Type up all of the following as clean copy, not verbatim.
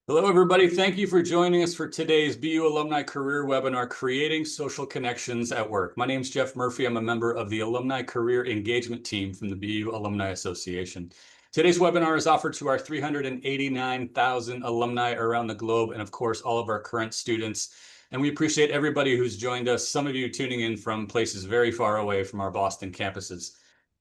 Hello, everybody. Thank you for joining us for today's BU Alumni Career Webinar, Creating Social Connections at Work. My name is Jeff Murphy. I'm a member of the Alumni Career Engagement Team from the BU Alumni Association. Today's webinar is offered to our 389,000 alumni around the globe, and of course, all of our current students. And we appreciate everybody who's joined us, some of you tuning in from places very far away from our Boston campuses.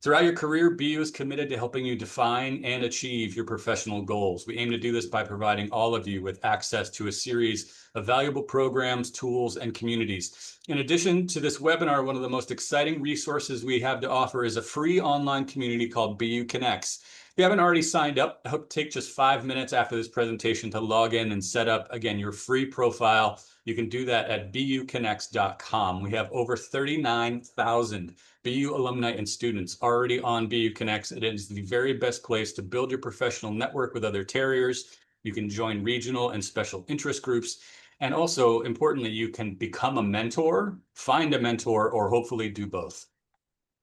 Throughout your career, BU is committed to helping you define and achieve your professional goals. We aim to do this by providing all of you with access to a series of valuable programs, tools, and communities. In addition to this webinar, one of the most exciting resources we have to offer is a free online community called BU Connects. If you haven't already signed up, I hope to take just 5 minutes after this presentation to log in and set up, again, your free profile. You can do that at buconnects.com. We have over 39,000 BU alumni and students already on BU Connects. It is the very best place to build your professional network with other Terriers. You can join regional and special interest groups. And also, importantly, you can become a mentor, find a mentor, or hopefully do both.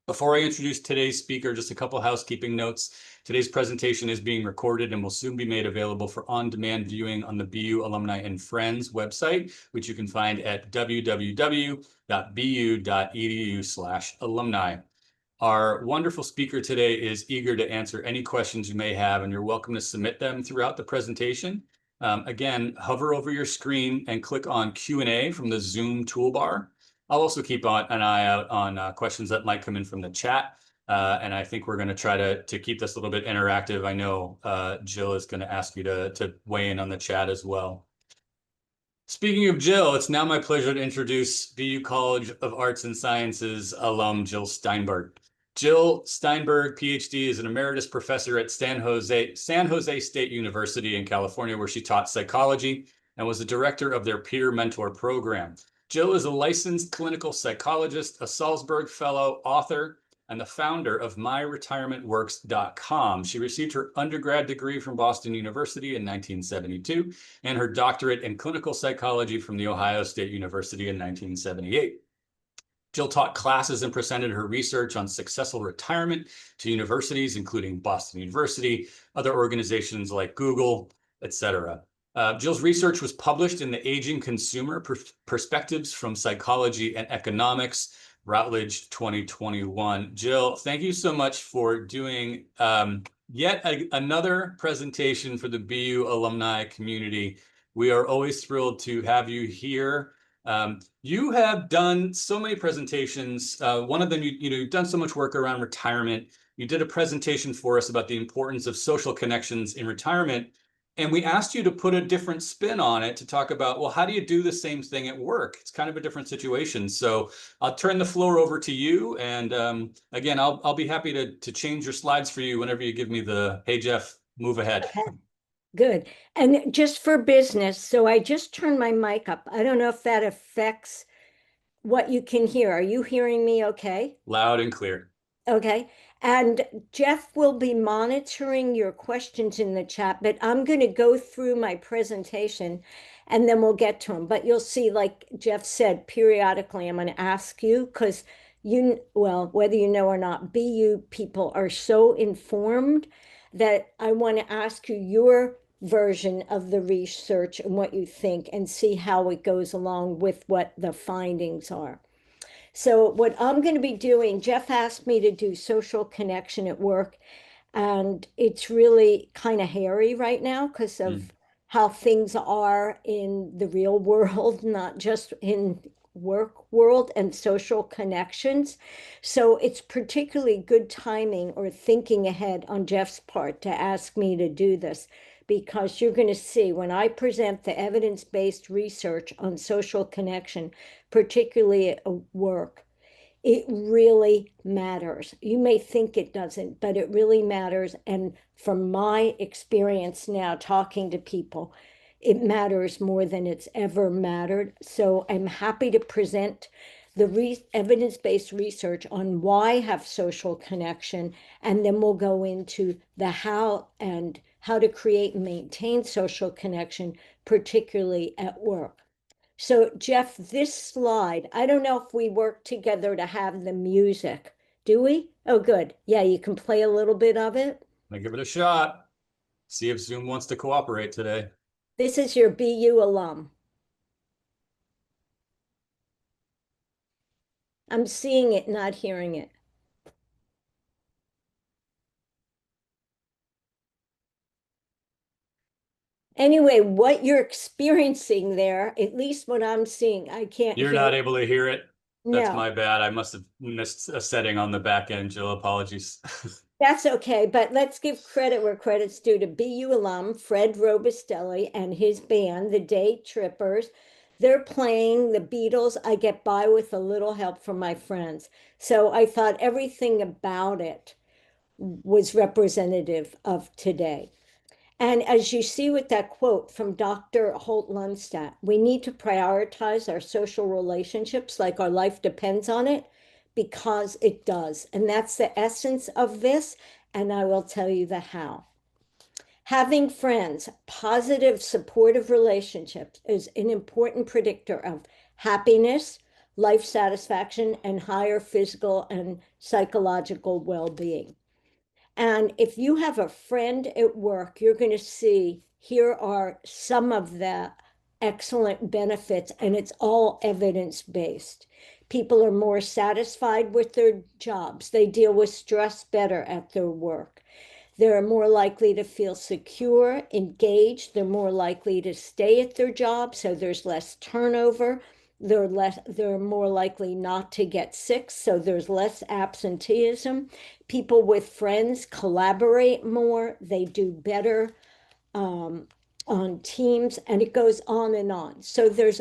Before I introduce today's speaker, just a couple housekeeping notes. Today's presentation is being recorded and will soon be made available for on-demand viewing on the BU Alumni and Friends website, which you can find at www.bu.edu/alumni. Our wonderful speaker today is eager to answer any questions you may have, and you're welcome to submit them throughout the presentation. Again, hover over your screen and click on Q&A from the Zoom toolbar. I'll also keep an eye out on questions that might come in from the chat. And I think we're going to try to keep this a little bit interactive. I know Jill is going to ask you to weigh in on the chat as well. Speaking of Jill, it's now my pleasure to introduce BU College of Arts and Sciences alum Jill Steinberg. Jill Steinberg, PhD, is an emeritus professor at San Jose State University in California, where she taught psychology and was the director of their peer mentor program. Jill is a licensed clinical psychologist, a Salzburg Fellow, author, and the founder of MyRetirementWorks.com. She received her undergrad degree from Boston University in 1972 and her doctorate in clinical psychology from The Ohio State University in 1978. Jill taught classes and presented her research on successful retirement to universities, including Boston University, other organizations like Google, etc. Jill's research was published in the Aging Consumer Perspectives from Psychology and Economics, Routledge 2021. Jill, thank you so much for doing yet another presentation for the BU alumni community. We are always thrilled to have you here. You have done so many presentations. One of them, you've done so much work around retirement. You did a presentation for us about the importance of social connections in retirement. And we asked you to put a different spin on it to talk about, well, how do you do the same thing at work? It's kind of a different situation. So I'll turn the floor over to you. And again, I'll be happy to change your slides for you whenever you give me the, hey, Jeff, move ahead. Okay. Good. And just for business, so I just turned my mic up. I don't know if that affects what you can hear. Are you hearing me okay? Loud and clear. Okay. And Jeff will be monitoring your questions in the chat, but I'm going to go through my presentation and then we'll get to them. But you'll see, like Jeff said, periodically, I'm going to ask you because well, whether you know or not, BU people are so informed that I want to ask you your version of the research and what you think and see how it goes along with what the findings are. So what I'm going to be doing, Jeff asked me to do social connection at work, and it's really kind of hairy right now because of how things are in the real world, not just in work world and social connections. So it's particularly good timing or thinking ahead on Jeff's part to ask me to do this, because you're going to see when I present the evidence-based research on social connection, particularly at work, it really matters. You may think it doesn't, but it really matters. And from my experience now talking to people, it matters more than it's ever mattered. So I'm happy to present the evidence-based research on why have social connection, and then we'll go into the how and how to create and maintain social connection, particularly at work. So Jeff, this slide, I don't know if we work together to have the music. Do we? Oh, good. Yeah, you can play a little bit of it. I'll give it a shot. See if Zoom wants to cooperate today. This is your BU alum. I'm seeing it, not hearing it. Anyway, what you're experiencing there, at least what I'm seeing, I can't You're hear. not able to hear it? That's No, my bad. I must have missed a setting on the back end, Jill. Apologies. that's okay. But let's give credit where credit's due to BU alum Fred Robustelli and his band, the Day Trippers. They're playing the Beatles. I get by with a little help from my friends. So I thought everything about it was representative of today. And as you see with that quote from Dr. Holt Lundstadt, we need to prioritize our social relationships like our life depends on it because it does. And that's the essence of this. And I will tell you the how. Having friends, positive, supportive relationships is an important predictor of happiness, life satisfaction, and higher physical and psychological well being. And if you have a friend at work, you're going to see here are some of the excellent benefits, and it's all evidence based. People are more satisfied with their jobs, they deal with stress better at their work. They're more likely to feel secure, engaged. They're more likely to stay at their job, so there's less turnover. They're more likely not to get sick, so there's less absenteeism. People with friends collaborate more. They do better on teams, and it goes on and on. So there's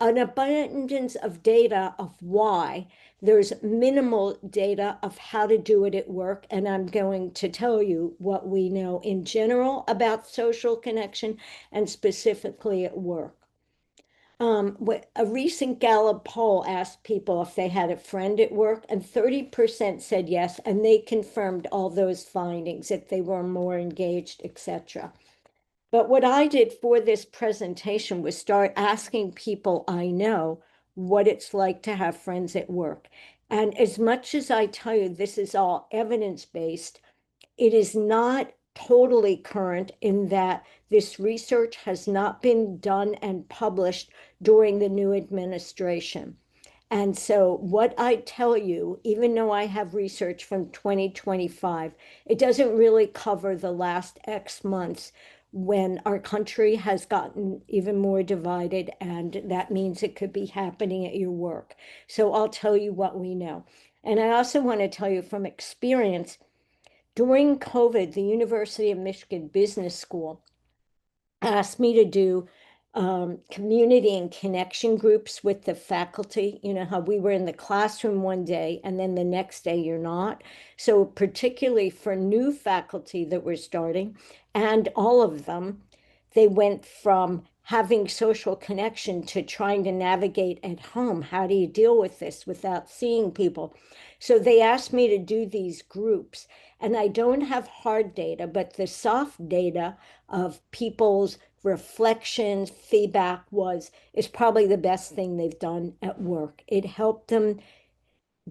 an abundance of data of why. There's minimal data of how to do it at work. And I'm going to tell you what we know in general about social connection and specifically at work. A recent Gallup poll asked people if they had a friend at work, and 30% said yes, and they confirmed all those findings, that they were more engaged, etc. But what I did for this presentation was start asking people I know what it's like to have friends at work. And as much as I tell you this is all evidence-based, it is not totally current in that this research has not been done and published during the new administration. And so what I tell you, even though I have research from 2025, it doesn't really cover the last X months when our country has gotten even more divided, and that means it could be happening at your work. So I'll tell you what we know. And I also want to tell you from experience, during COVID, the University of Michigan Business School asked me to do community and connection groups with the faculty. You know how we were in the classroom one day and then the next day you're not. So particularly for new faculty that were starting, and all of them, they went from having social connection to trying to navigate at home. How do you deal with this without seeing people? So they asked me to do these groups. And I don't have hard data, but the soft data of people's reflections, feedback is probably the best thing they've done at work. It helped them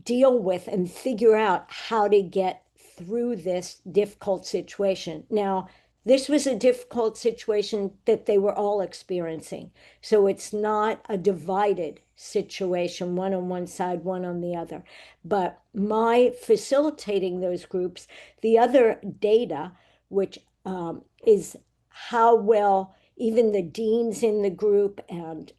deal with and figure out how to get through this difficult situation. Now, this was a difficult situation that they were all experiencing. So it's not a divided situation, one on one side, one on the other. But my facilitating those groups, the other data, which is how well even the deans in the group and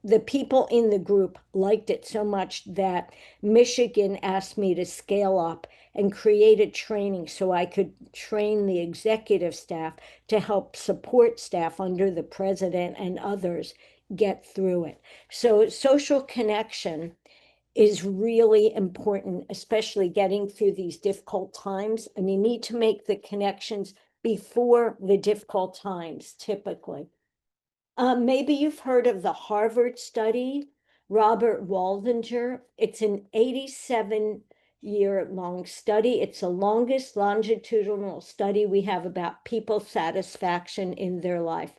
the people in the group liked it so much that Michigan asked me to scale up and create a training so I could train the executive staff to help support staff under the president and others get through it. So social connection is really important, especially getting through these difficult times. And you need to make the connections before the difficult times, typically. Maybe you've heard of the Harvard study, Robert Waldinger. It's an 87-year-long study. It's the longest longitudinal study we have about people's satisfaction in their life.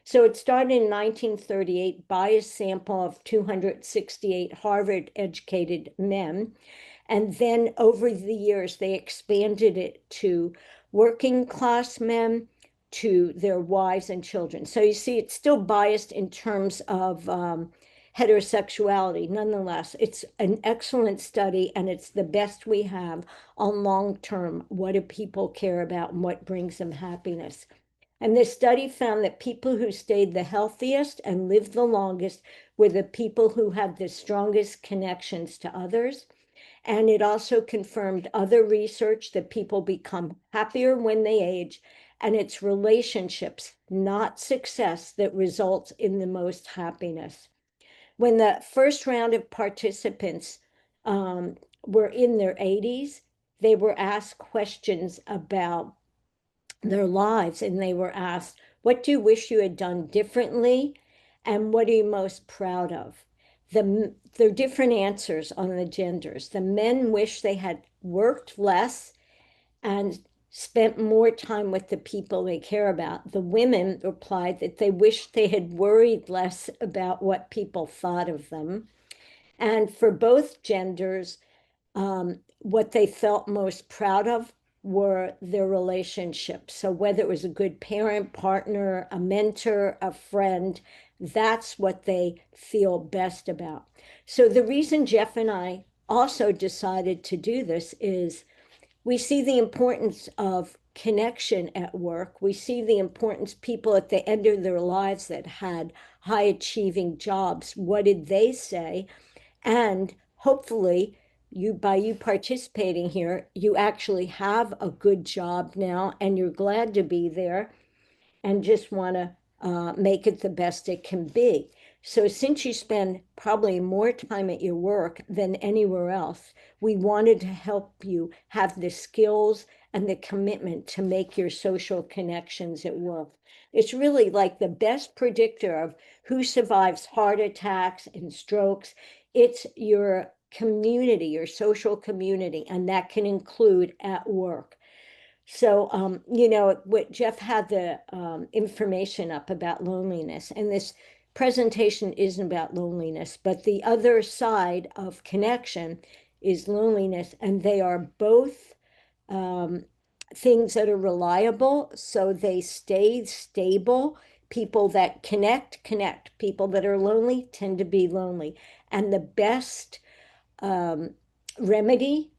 So it started in 1938 by a sample of 268 Harvard-educated men. And then over the years, they expanded it to working class men, to their wives and children. So you see, it's still biased in terms of heterosexuality. Nonetheless, it's an excellent study, and it's the best we have on long term. What do people care about and what brings them happiness? And this study found that people who stayed the healthiest and lived the longest were the people who had the strongest connections to others. And it also confirmed other research that people become happier when they age, and it's relationships, not success, that results in the most happiness. When the first round of participants were in their 80s, they were asked questions about their lives, and they were asked, what do you wish you had done differently? And what are you most proud of? There are different answers on the genders. The men wish they had worked less and spent more time with the people they care about. The women replied that they wished they had worried less about what people thought of them. And for both genders, what they felt most proud of were their relationships. So whether it was a good parent, partner, a mentor, a friend, that's what they feel best about. So the reason Jeff and I also decided to do this is we see the importance of connection at work. We see the importance people at the end of their lives that had high achieving jobs. What did they say? And hopefully, by you participating here, you actually have a good job now and you're glad to be there and just want to make it the best it can be. So since you spend probably more time at your work than anywhere else, we wanted to help you have the skills and the commitment to make your social connections at work. It's really like the best predictor of who survives heart attacks and strokes. It's your community, your social community, and that can include at work. So, what Jeff had the information up about loneliness, and this presentation isn't about loneliness, but the other side of connection is loneliness, and they are both things that are reliable, so they stay stable. People that connect, connect. People that are lonely tend to be lonely. And the best remedy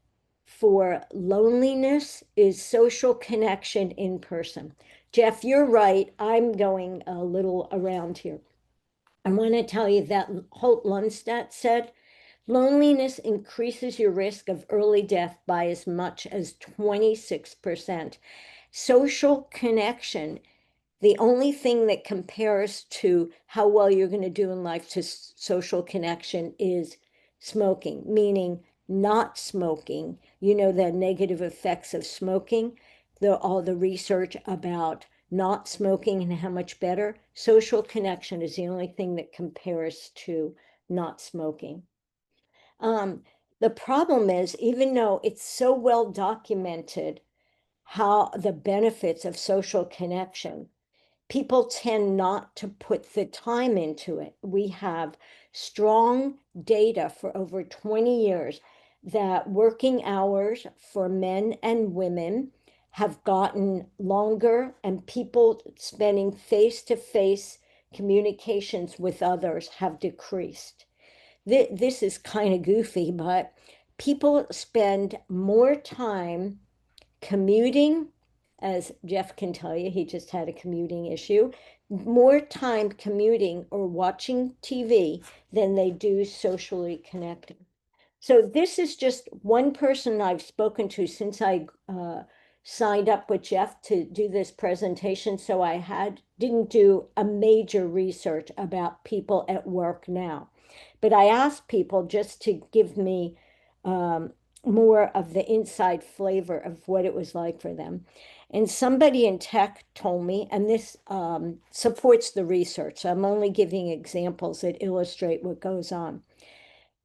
for loneliness is social connection in person. Jeff, you're right. I'm going a little around here. I want to tell you that Holt Lundstedt said, loneliness increases your risk of early death by as much as 26%. Social connection, the only thing that compares to how well you're going to do in life to social connection is smoking, meaning not smoking. You know, the negative effects of smoking, all the research about not smoking and how much better. Social connection is the only thing that compares to not smoking. The problem is, even though it's so well documented how the benefits of social connection, people tend not to put the time into it. We have strong data for over 20 years that working hours for men and women have gotten longer, and people spending face-to-face communications with others have decreased. This is kind of goofy, but people spend more time commuting, as Jeff can tell you, he just had a commuting issue, more time commuting or watching TV than they do socially connecting. So this is just one person I've spoken to since I signed up with Jeff to do this presentation. So I didn't do a major research about people at work now. But I asked people just to give me more of the inside flavor of what it was like for them. And somebody in tech told me, and this supports the research, so I'm only giving examples that illustrate what goes on,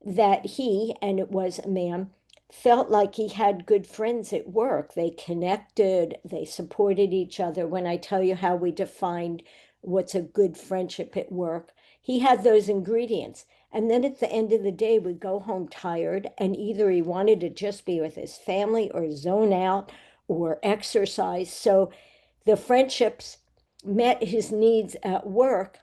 that he, and it was a man, felt like he had good friends at work. They connected, they supported each other. When I tell you how we defined what's a good friendship at work, he had those ingredients. And then at the end of the day, we'd go home tired, and either he wanted to just be with his family or zone out or exercise. So The friendships met his needs at work,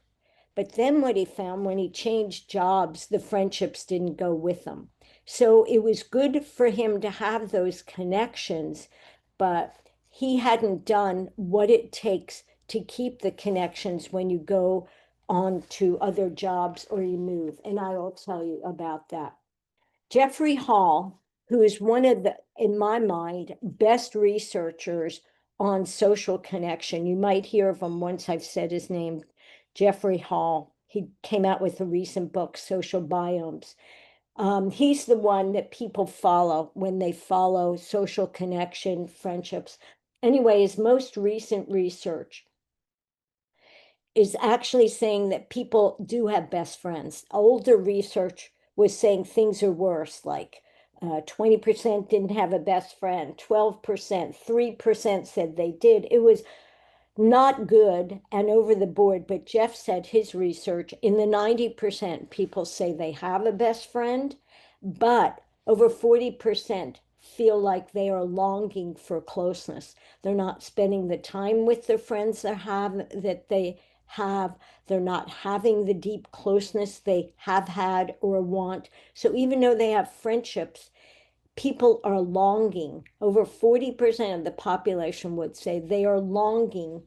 but then what he found when he changed jobs, the friendships didn't go with him. So it was good for him to have those connections, but he hadn't done what it takes to keep the connections when you go on to other jobs or you move. And I will tell you about that. Jeffrey Hall, who is one of the, in my mind, best researchers on social connection. You might hear of him once I've said his name, Jeffrey Hall. He came out with a recent book, Social Biomes. He's the one that people follow when they follow social connection, friendships. Anyway, his most recent research is actually saying that people do have best friends. Older research was saying things are worse, like 20% didn't have a best friend, 12%, 3% said they did. It was not good and over the board, but Jeff said his research in the 90% people say they have a best friend, but over 40% feel like they are longing for closeness. They're not spending the time with their friends that they have. They're not having the deep closeness they have had or want. So even though they have friendships, people are longing. Over 40% of the population would say they are longing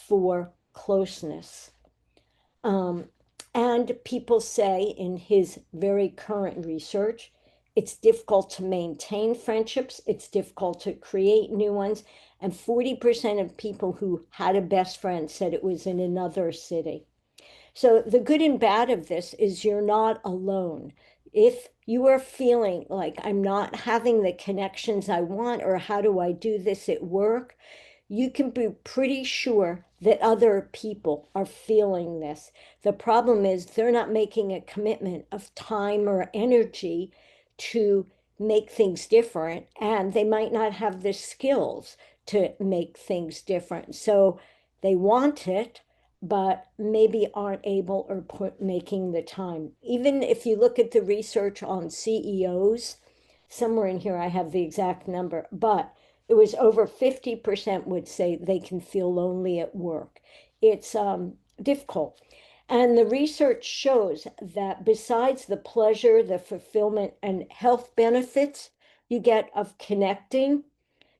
for closeness. And people say in his very current research, it's difficult to maintain friendships, it's difficult to create new ones. And 40% of people who had a best friend said it was in another city. So the good and bad of this is you're not alone. If you are feeling like I'm not having the connections I want, or how do I do this at work, you can be pretty sure that other people are feeling this. The problem is they're not making a commitment of time or energy to make things different, and they might not have the skills to make things different. So they want it, but maybe aren't able or making the time. Even if you look at the research on CEOs, somewhere in here I have the exact number, but it was over 50% would say they can feel lonely at work. It's difficult. And the research shows that besides the pleasure, the fulfillment, and health benefits you get of connecting,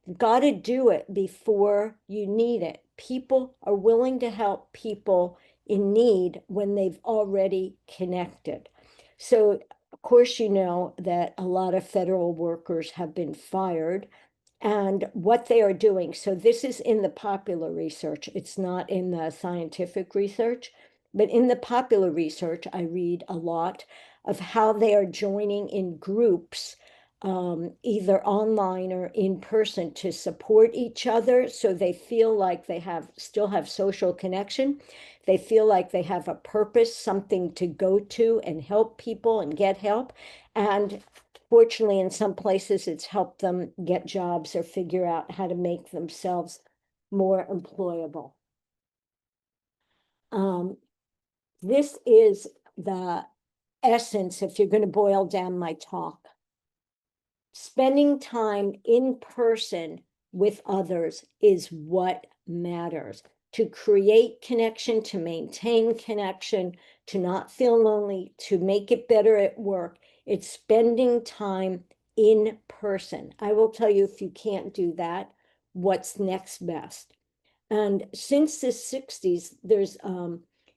you've got to do it before you need it. People are willing to help people in need when they've already connected. So, of course, you know that a lot of federal workers have been fired and what they are doing. So this is in the popular research. It's not in the scientific research, but in the popular research, I read a lot of how they are joining in groups, either online or in person, to support each other. So they feel like they still have social connection. They feel like they have a purpose, something to go to and help people and get help. And fortunately, in some places, it's helped them get jobs or figure out how to make themselves more employable. This is the essence, if you're going to boil down my talk. Spending time in person with others is what matters. To create connection, to maintain connection, to not feel lonely, to make it better at work. It's spending time in person. I will tell you, if you can't do that, what's next best. And since the 60s, there's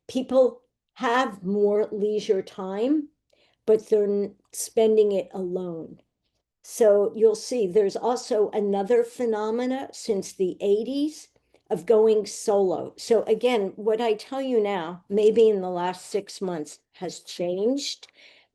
people have more leisure time, but they're spending it alone. So you'll see there's also another phenomena since the 80s of going solo. So again, what I tell you now, maybe in the last 6 months has changed,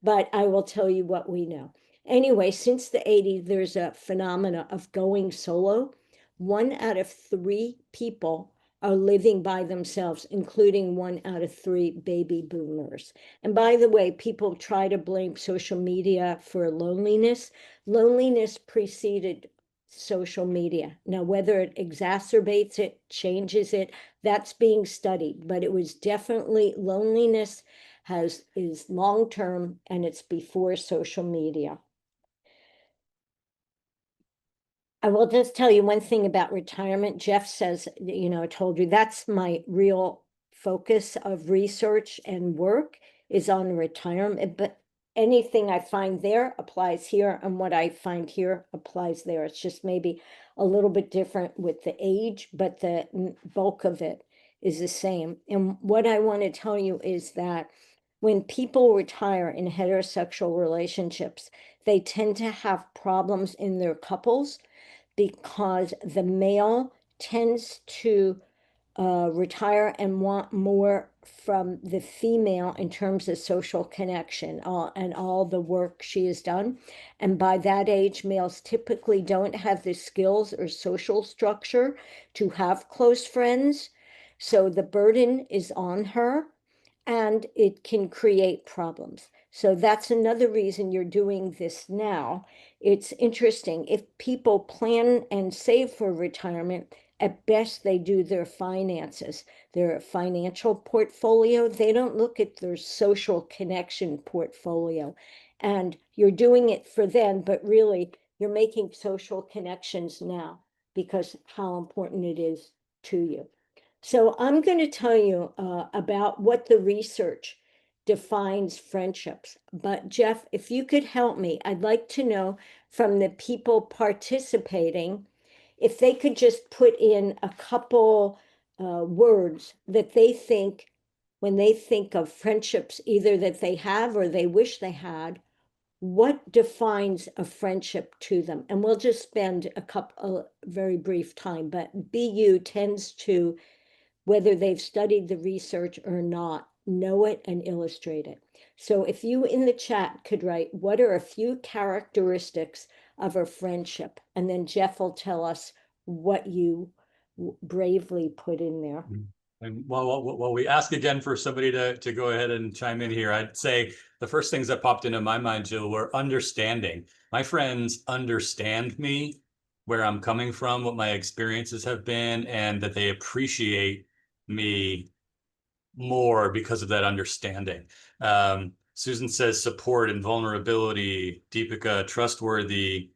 but I will tell you what we know. Anyway, since the 80s, there's a phenomena of going solo. 1 out of 3 people are living by themselves, including 1 out of 3 baby boomers. And by the way, people try to blame social media for loneliness. Loneliness preceded social media. Now, whether it exacerbates it, changes it, that's being studied, but it was definitely loneliness is long-term and it's before social media. I will just tell you one thing about retirement. Jeff says, I told you that's my real focus of research and work is on retirement. But anything I find there applies here, and what I find here applies there. It's just maybe a little bit different with the age, but the bulk of it is the same. And what I want to tell you is that when people retire in heterosexual relationships, they tend to have problems in their couples because the male tends to retire and want more from the female in terms of social connection and all the work she has done. And by that age, males typically don't have the skills or social structure to have close friends. So the burden is on her and it can create problems. So that's another reason you're doing this now. It's interesting. If people plan and save for retirement, at best they do their finances, their financial portfolio. They don't look at their social connection portfolio. And you're doing it for them, but really you're making social connections now because how important it is to you. So I'm going to tell you about what the research defines friendships. But Jeff, if you could help me, I'd like to know from the people participating if they could just put in a couple words that they think when they think of friendships, either that they have or they wish they had, what defines a friendship to them? And we'll just spend a very brief time, but BU tends to, whether they've studied the research or not, know it and illustrate it. So if you in the chat could write, what are a few characteristics of a friendship? And then Jeff will tell us what you bravely put in there. And while we ask again for somebody to go ahead and chime in here, I'd say the first things that popped into my mind, Jill, were understanding. My friends understand me, where I'm coming from, what my experiences have been, and that they appreciate me more because of that understanding. Susan says support and vulnerability. Deepika, trustworthy.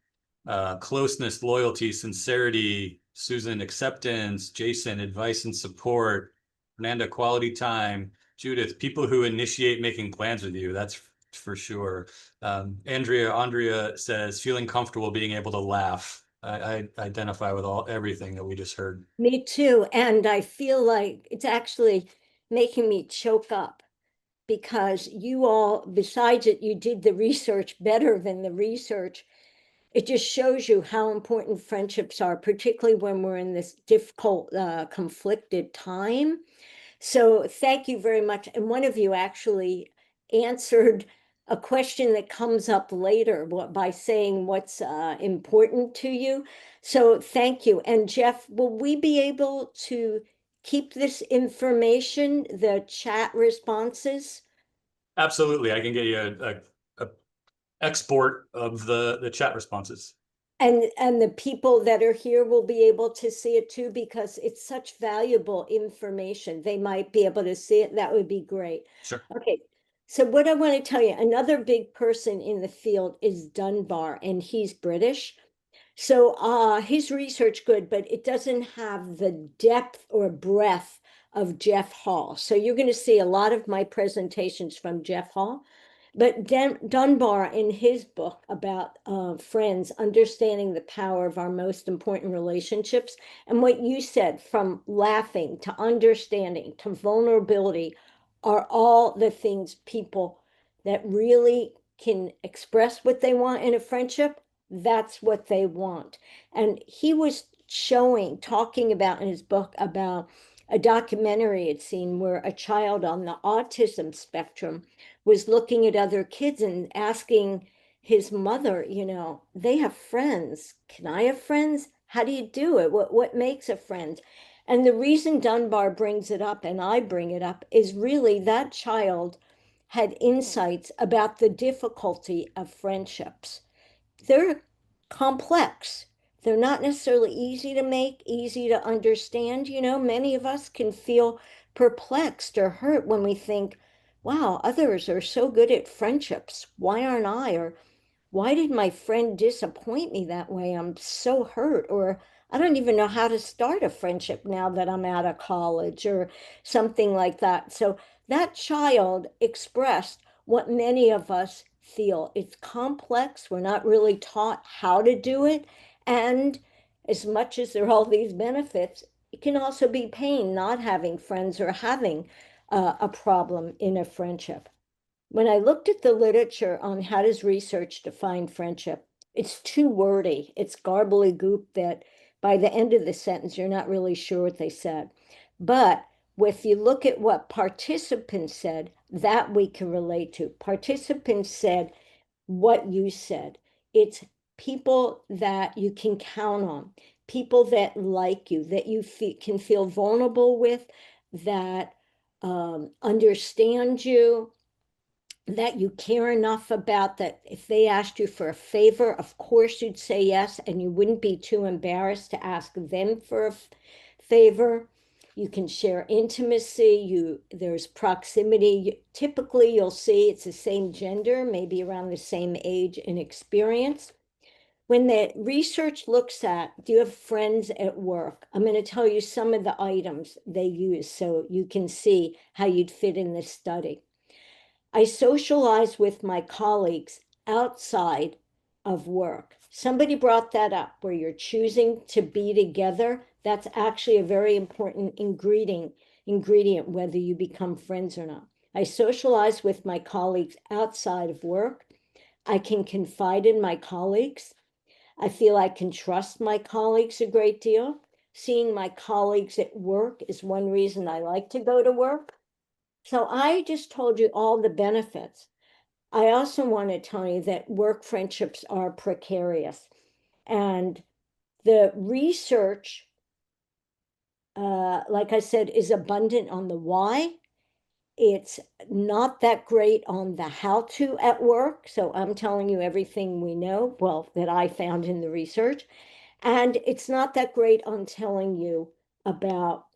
Closeness, loyalty, sincerity. Susan, acceptance. Jason, advice and support. Fernanda, quality time. Judith, people who initiate making plans with you. That's for sure. Andrea says feeling comfortable, being able to laugh. I identify with everything that we just heard. Me too. And I feel like it's actually making me choke up because you all, besides it, you did the research better than the research. It just shows you how important friendships are, particularly when we're in this difficult, conflicted time. So thank you very much. And one of you actually answered a question that comes up later by saying what's important to you. So thank you. And Jeff, will we be able to keep this information, the chat responses? Absolutely. I can get you a export of the chat responses. And the people that are here will be able to see it too, because it's such valuable information. They might be able to see it. That would be great. Sure. Okay. So what I want to tell you, another big person in the field is Dunbar, and he's British. So his research good, but it doesn't have the depth or breadth of Jeff Hall. So you're going to see a lot of my presentations from Jeff Hall. But Dunbar, in his book about friends, understanding the power of our most important relationships, and what you said, from laughing to understanding to vulnerability, are all the things people that really can express what they want in a friendship. That's what they want. And he was talking about in his book about a documentary he'd seen where a child on the autism spectrum was looking at other kids and asking his mother, they have friends. Can I have friends? How do you do it? What makes a friend? And the reason Dunbar brings it up, and I bring it up, is really that child had insights about the difficulty of friendships. They're complex. They're not necessarily easy to make, easy to understand. Many of us can feel perplexed or hurt when we think, wow, others are so good at friendships. Why aren't I? Or why did my friend disappoint me that way? I'm so hurt, or I don't even know how to start a friendship now that I'm out of college, or something like that. So that child expressed what many of us feel. It's complex. We're not really taught how to do it. And as much as there are all these benefits, it can also be pain not having friends or having a problem in a friendship. When I looked at the literature on how does research define friendship, it's too wordy. It's garbly-goop that by the end of the sentence, you're not really sure what they said. But if you look at what participants said, that we can relate to. Participants said what you said. It's people that you can count on, people that like you, that you can feel vulnerable with, that understand you, that you care enough about, that if they asked you for a favor, of course you'd say yes, and you wouldn't be too embarrassed to ask them for a favor. You can share intimacy, there's proximity. Typically, you'll see it's the same gender, maybe around the same age and experience. When the research looks at, do you have friends at work? I'm going to tell you some of the items they use so you can see how you'd fit in this study. I socialize with my colleagues outside of work. Somebody brought that up where you're choosing to be together. That's actually a very important ingredient, whether you become friends or not. I socialize with my colleagues outside of work. I can confide in my colleagues. I feel I can trust my colleagues a great deal. Seeing my colleagues at work is one reason I like to go to work. So I just told you all the benefits. I also want to tell you that work friendships are precarious. And the research, like I said, is abundant on the why. It's not that great on the how to at work. So I'm telling you everything we know, well, that I found in the research. And it's not that great on telling you about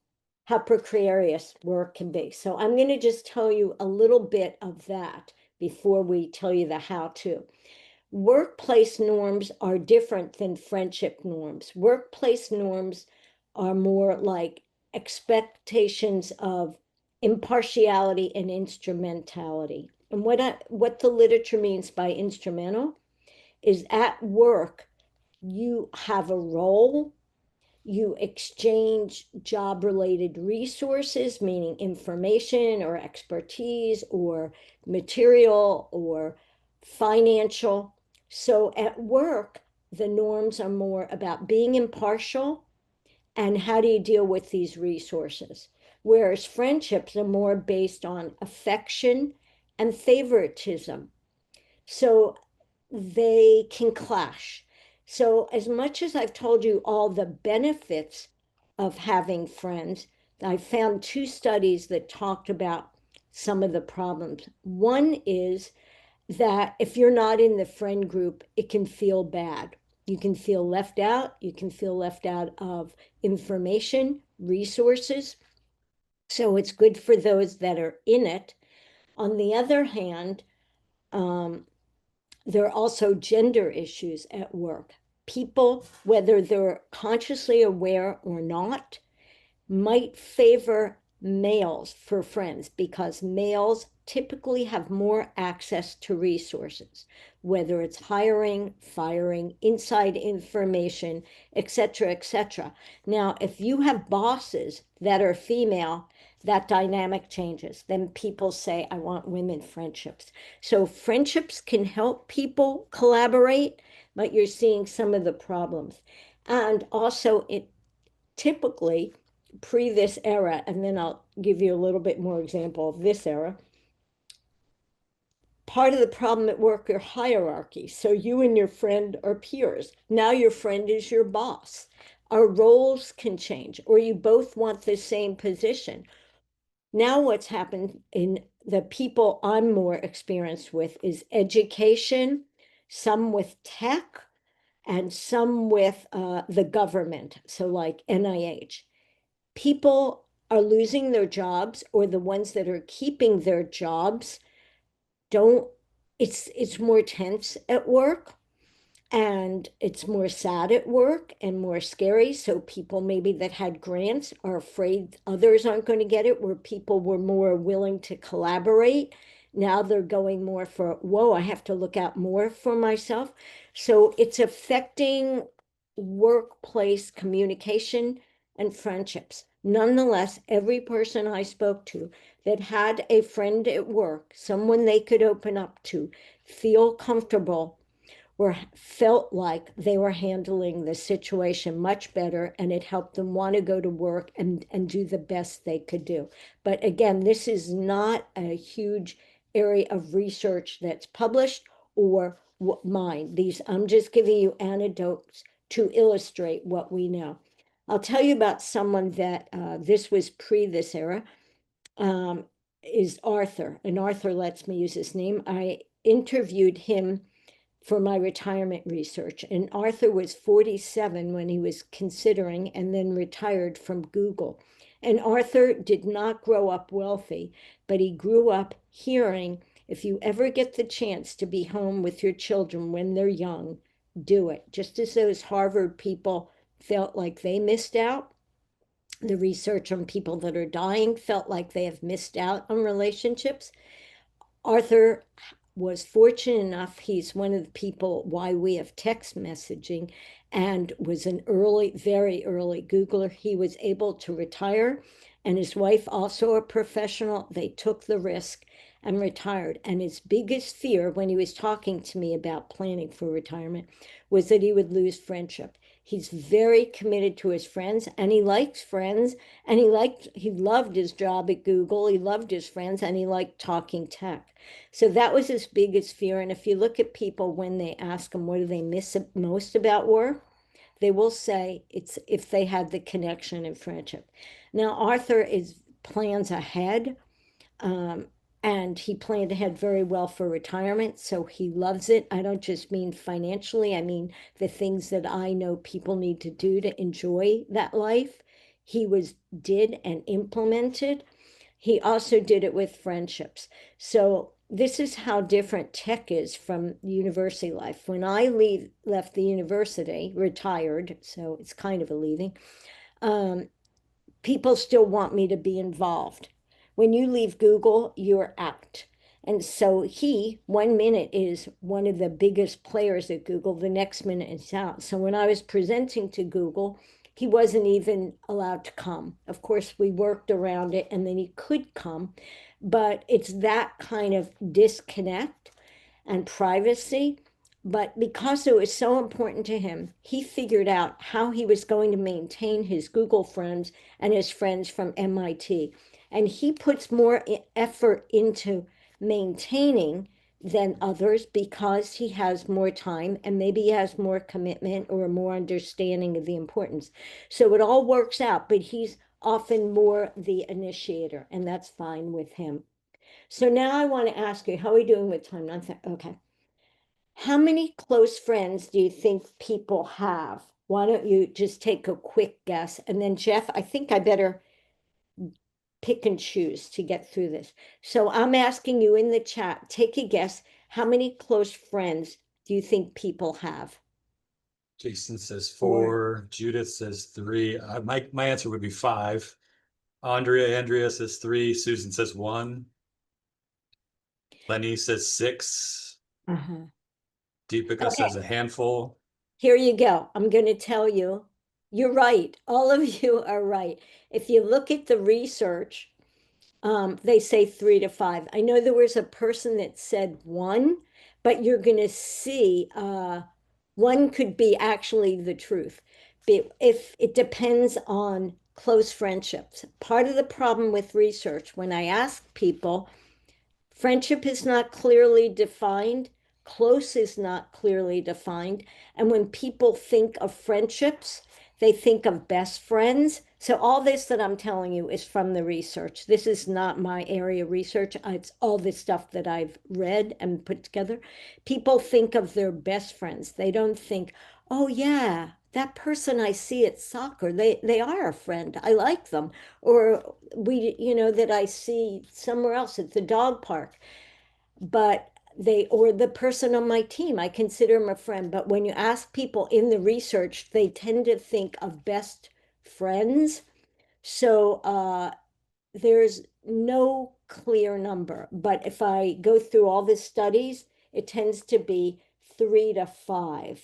how precarious work can be. So I'm going to just tell you a little bit of that before we tell you the how to. Workplace norms are different than friendship norms. Workplace norms are more like expectations of impartiality and instrumentality. And what the literature means by instrumental is at work, you have a role, you exchange job-related resources, meaning information or expertise or material or financial. So at work, the norms are more about being impartial and how do you deal with these resources. Whereas friendships are more based on affection and favoritism. So they can clash. So, as much as I've told you all the benefits of having friends, I found two studies that talked about some of the problems. One is that if you're not in the friend group, it can feel bad. You can feel left out. You can feel left out of information, resources. So, it's good for those that are in it. On the other hand, there are also gender issues at work. People, whether they're consciously aware or not, might favor males for friends because males typically have more access to resources, whether it's hiring, firing, inside information, etc., etc. Now, if you have bosses that are female, that dynamic changes. Then people say, I want women friendships. So friendships can help people collaborate, but you're seeing some of the problems. And also, it typically pre this era, and then I'll give you a little bit more example of this era. Part of the problem at work are hierarchy. So you and your friend are peers. Now your friend is your boss. Our roles can change, or you both want the same position. Now what's happened in the people I'm more experienced with is education, some with tech, and some with the government. So like NIH. People are losing their jobs, or the ones that are keeping their jobs don't it's more tense at work. And it's more sad at work and more scary. So people maybe that had grants are afraid others aren't going to get it, where people were more willing to collaborate. Now they're going more for, whoa, I have to look out more for myself. So it's affecting workplace communication and friendships. Nonetheless, every person I spoke to that had a friend at work, someone they could open up to, feel comfortable, were felt like they were handling the situation much better, and it helped them want to go to work and do the best they could do. But again, this is not a huge area of research that's published or mine. These, I'm just giving you anecdotes to illustrate what we know. I'll tell you about someone that this was pre this era, um, is Arthur, and Arthur lets me use his name. I interviewed him for my retirement research. And Arthur was 47 when he was considering and then retired from Google. And Arthur did not grow up wealthy, but he grew up hearing, if you ever get the chance to be home with your children when they're young, do it. Just as those Harvard people felt like they missed out, the research on people that are dying felt like they have missed out on relationships. Arthur was fortunate enough, he's one of the people why we have text messaging, and was an early, very early Googler. He was able to retire, and his wife, also a professional, they took the risk and retired. And his biggest fear when he was talking to me about planning for retirement was that he would lose friendship. He's very committed to his friends, and he likes friends, and he loved his job at Google, he loved his friends, and he liked talking tech. So that was his biggest fear. And if you look at people when they ask them what do they miss most about work, they will say it's if they had the connection and friendship. Now Arthur is plans ahead, um, and he planned ahead very well for retirement, so he loves it. I don't just mean financially, I mean the things that I know people need to do to enjoy that life. He was did and implemented. He also did it with friendships. So this is how different tech is from university life. When I left the university, retired, so it's kind of a leaving, um, people still want me to be involved. When you leave Google, you're out. And so he, 1 minute is one of the biggest players at Google, the next minute is out. So when I was presenting to Google, he wasn't even allowed to come. Of course, we worked around it and then he could come, but it's that kind of disconnect and privacy. But because it was so important to him, he figured out how he was going to maintain his Google friends and his friends from MIT. And he puts more effort into maintaining than others because he has more time and maybe he has more commitment or more understanding of the importance. So it all works out, but he's often more the initiator, and that's fine with him. So now I want to ask you, how are we doing with time? Okay. How many close friends do you think people have? Why don't you just take a quick guess? And then Jeff, I think I better pick and choose to get through this. So I'm asking you in the chat, take a guess. How many close friends do you think people have? Jason says Or 4. Judith says 3. My answer would be 5. Andrea says 3. Susan says 1. Lenny says 6. uh-huh. Deepika Okay, says a handful. here you go. I'm going to tell you, you're right. All of you are right. If you look at the research, they say 3 to 5. I know there was a person that said 1, but you're going to see one could be actually the truth. If it depends on close friendships. Part of the problem with research, when I ask people, friendship is not clearly defined, close is not clearly defined. And when people think of friendships, they think of best friends. So all this that I'm telling you is from the research. This is not my area of research. It's all the stuff that I've read and put together. People think of their best friends. They don't think, oh yeah, that person I see at soccer, they are a friend. I like them. Or that I see somewhere else at the dog park. But or the person on my team, I consider them a friend. But when you ask people in the research, they tend to think of best friends. So there's no clear number, but if I go through all the studies, it tends to be 3 to 5.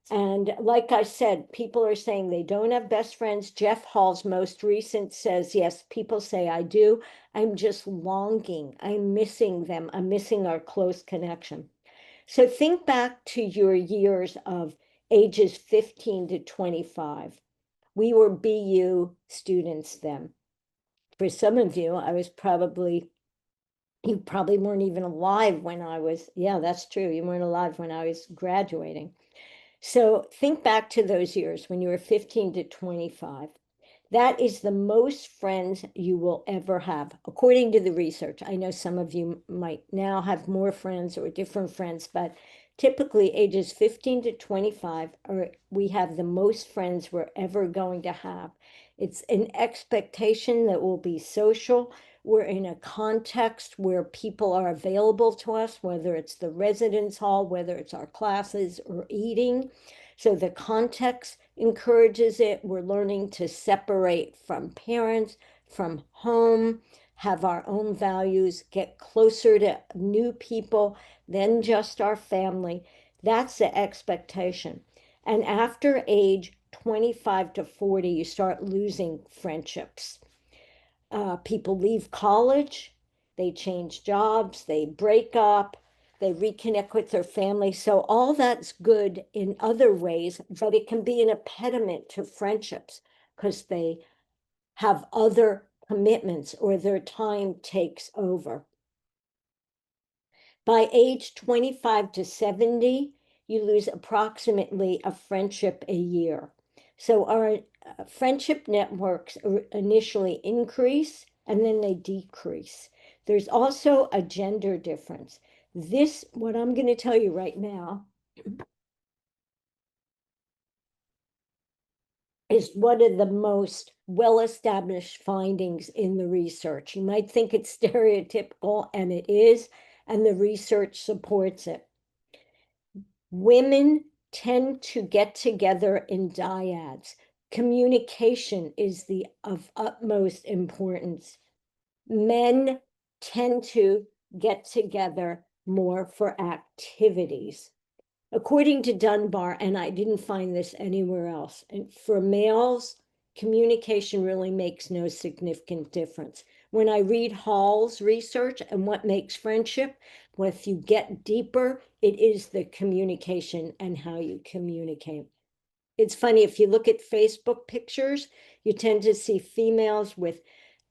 And like I said, people are saying they don't have best friends. Jeff Hall's most recent says, yes, people say I do. I'm just longing. I'm missing them. I'm missing our close connection. So think back to your years of ages 15 to 25. We were BU students then. For some of you, you probably weren't even alive when yeah, that's true. You weren't alive when I was graduating. So think back to those years when you were 15 to 25. That is the most friends you will ever have, according to the research. I know some of you might now have more friends or different friends, but typically ages 15 to 25 we have the most friends we're ever going to have. It's an expectation that we'll be social. We're in a context where people are available to us, whether it's the residence hall, whether it's our classes or eating. So the context encourages it. We're learning to separate from parents, from home, have our own values, get closer to new people than just our family. That's the expectation. And after age 25 to 40, you start losing friendships. People leave college, they change jobs, they break up, they reconnect with their family. So all that's good in other ways, but it can be an impediment to friendships because they have other commitments or their time takes over. By age 25 to 70, you lose approximately a friendship a year. So our friendship networks initially increase and then they decrease. There's also a gender difference. What I'm going to tell you right now, is one of the most well-established findings in the research. You might think it's stereotypical, and it is, and the research supports it. Women tend to get together in dyads. Communication is of utmost importance. Men tend to get together more for activities. According to Dunbar, and I didn't find this anywhere else, and for males, communication really makes no significant difference. When I read Hall's research and what makes friendship, well, if you get deeper, it is the communication and how you communicate. It's funny, if you look at Facebook pictures, you tend to see females with,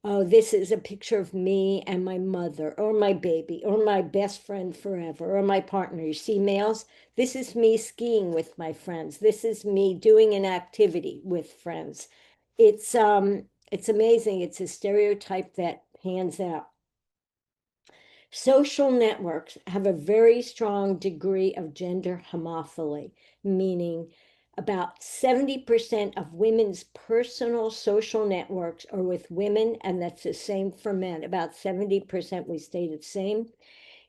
oh, this is a picture of me and my mother or my baby or my best friend forever or my partner. You see males, this is me skiing with my friends. This is me doing an activity with friends. It's amazing. It's a stereotype that pans out. Social networks have a very strong degree of gender homophily, meaning about 70% of women's personal social networks are with women, and that's the same for men. About 70%, we stay the same.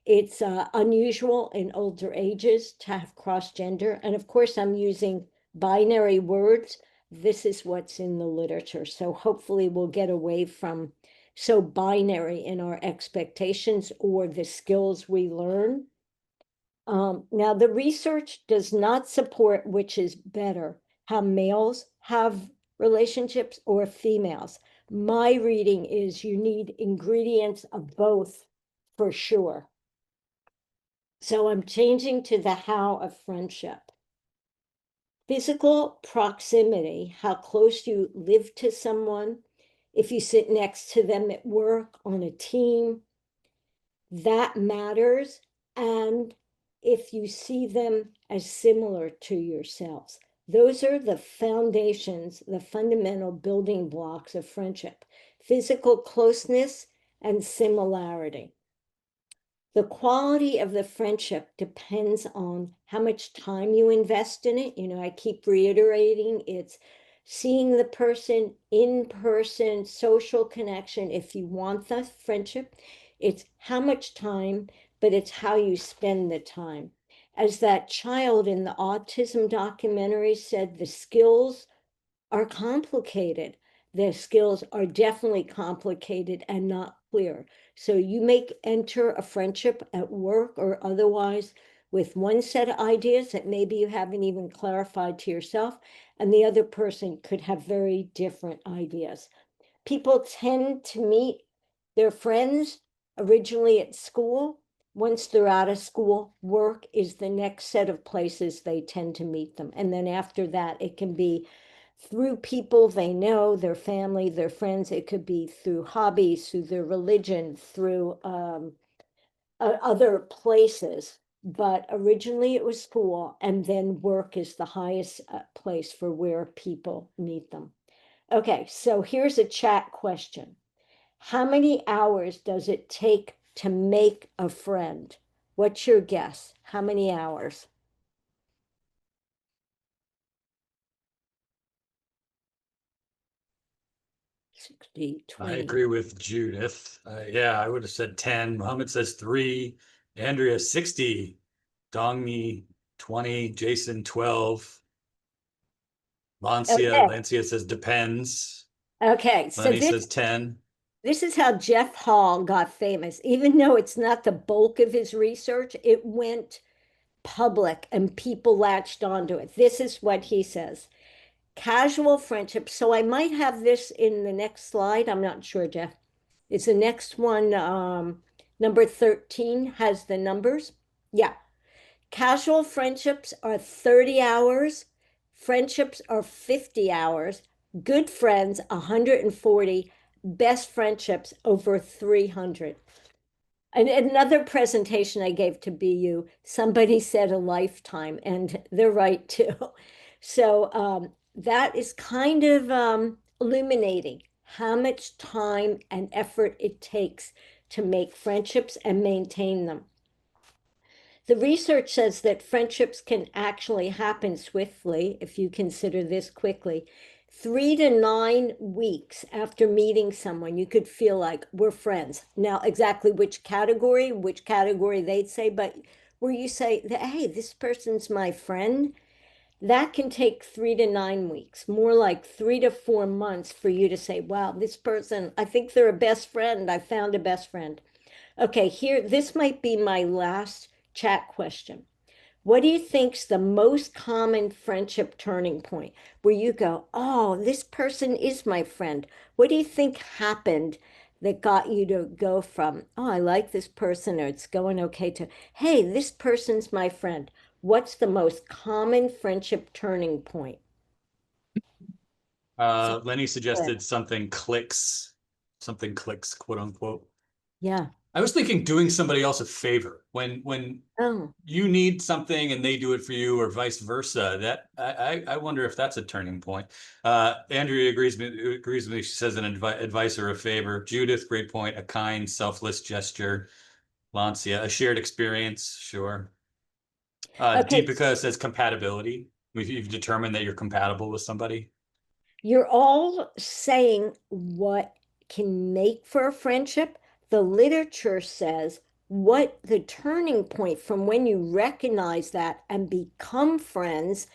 It's unusual in older ages to have cross-gender. And of course, I'm using binary words. This is what's in the literature. So hopefully we'll get away from so binary in our expectations or the skills we learn. Now, the research does not support which is better, how males have relationships or females. My reading is you need ingredients of both for sure. So I'm changing to the how of friendship. Physical proximity, how close you live to someone, if you sit next to them at work, on a team, that matters. And if you see them as similar to yourselves, those are the foundations, the fundamental building blocks of friendship: physical closeness and similarity. The quality of the friendship depends on how much time you invest in it. I keep reiterating, it's seeing the person in person, social connection. If you want the friendship, it's how much time, but it's how you spend the time. As that child in the autism documentary said, the skills are complicated. The skills are definitely complicated and not clear. So you may enter a friendship at work or otherwise with one set of ideas that maybe you haven't even clarified to yourself, and the other person could have very different ideas. People tend to meet their friends originally at school. Once they're out of school, work is the next set of places they tend to meet them. And then after that, it can be through people they know, their family, their friends. It could be through hobbies, through their religion, through other places. But originally it was school, and then work is the highest place for where people meet them. Okay, so here's a chat question. How many hours does it take to make a friend? What's your guess? How many hours? 60, I 20. agree with Judith. Yeah, I would have said 10. Muhammad says 3. Andrea, 60. Dongmi, 20. Jason, 12. Okay, Lancia says depends. okay. So Lenny this says 10. this is how Jeff Hall got famous. Even though it's not the bulk of his research, it went public and people latched onto it. This is what he says. Casual friendship. So I might have this in the next slide. I'm not sure, Jeff. Is the next one number 13 has the numbers? Yeah. Casual friendships are 30 hours. Friendships are 50 hours. Good friends, 140. Best friendships, over 300. And another presentation I gave to BU, somebody said a lifetime, and they're right too. So that is kind of illuminating how much time and effort it takes to make friendships and maintain them. The research says that friendships can actually happen swiftly, if you consider this quickly. 3 to 9 weeks after meeting someone, you could feel like we're friends. Now, exactly which category they'd say, but where you say, hey, this person's my friend, that can take 3 to 9 weeks, more like 3 to 4 months for you to say, wow, this person, I think they're a best friend. I found a best friend. Okay, here, this might be my last chat question. What do you think's the most common friendship turning point where you go, oh, this person is my friend? What do you think happened that got you to go from, oh, I like this person, or it's going okay, to, hey, this person's my friend? What's the most common friendship turning point? So, Lenny suggested something clicks, quote unquote. yeah. I was thinking doing somebody else a favor when Oh, you need something and they do it for you, or vice versa. That I wonder if that's a turning point. Andrea agrees with me. She says an advice or a favor. Judith, great point. A kind, selfless gesture. Lancia, a shared experience. Sure. okay. Deepika says compatibility. You've determined that you're compatible with somebody. You're all saying what can make for a friendship. The literature says what the turning point from when you recognize that and become friends,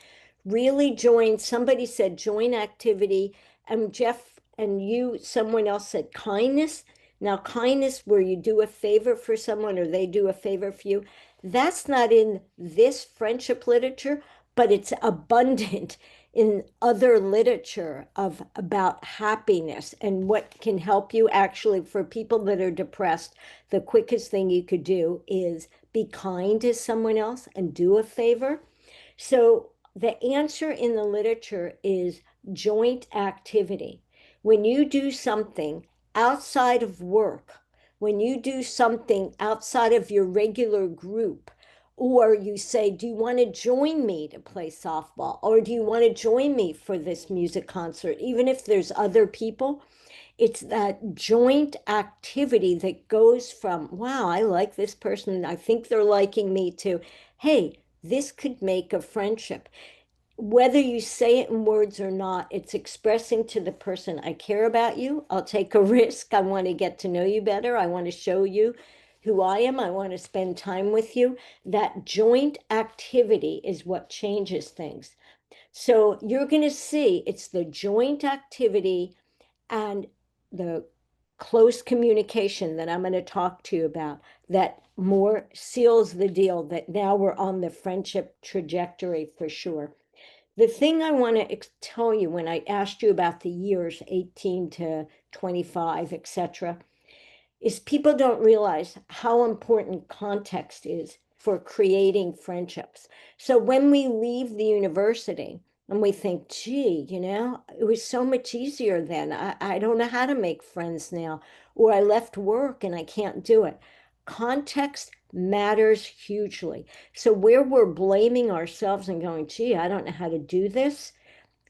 really join. Somebody said join activity, and Jeff and you, someone else said kindness. Now, kindness, where you do a favor for someone or they do a favor for you, that's not in this friendship literature, but it's abundant in other literature of about happiness and what can help you. Actually, for people that are depressed, the quickest thing you could do is be kind to someone else and do a favor. So the answer in the literature is joint activity. When you do something outside of work, when you do something outside of your regular group, or you say, do you want to join me to play softball? Or do you want to join me for this music concert? Even if there's other people, it's that joint activity that goes from, wow, I like this person, I think they're liking me, to, hey, this could make a friendship. Whether you say it in words or not, it's expressing to the person, I care about you. I'll take a risk. I want to get to know you better. I want to show you who I am. I want to spend time with you. That joint activity is what changes things. So you're going to see it's the joint activity and the close communication that I'm going to talk to you about that more seals the deal that now we're on the friendship trajectory for sure. The thing I want to tell you when I asked you about the years 18 to 25, etc., is people don't realize how important context is for creating friendships. So when we leave the university and we think, gee, it was so much easier then. I don't know how to make friends now, or I left work and I can't do it. Context matters hugely. So where we're blaming ourselves and going, gee, I don't know how to do this,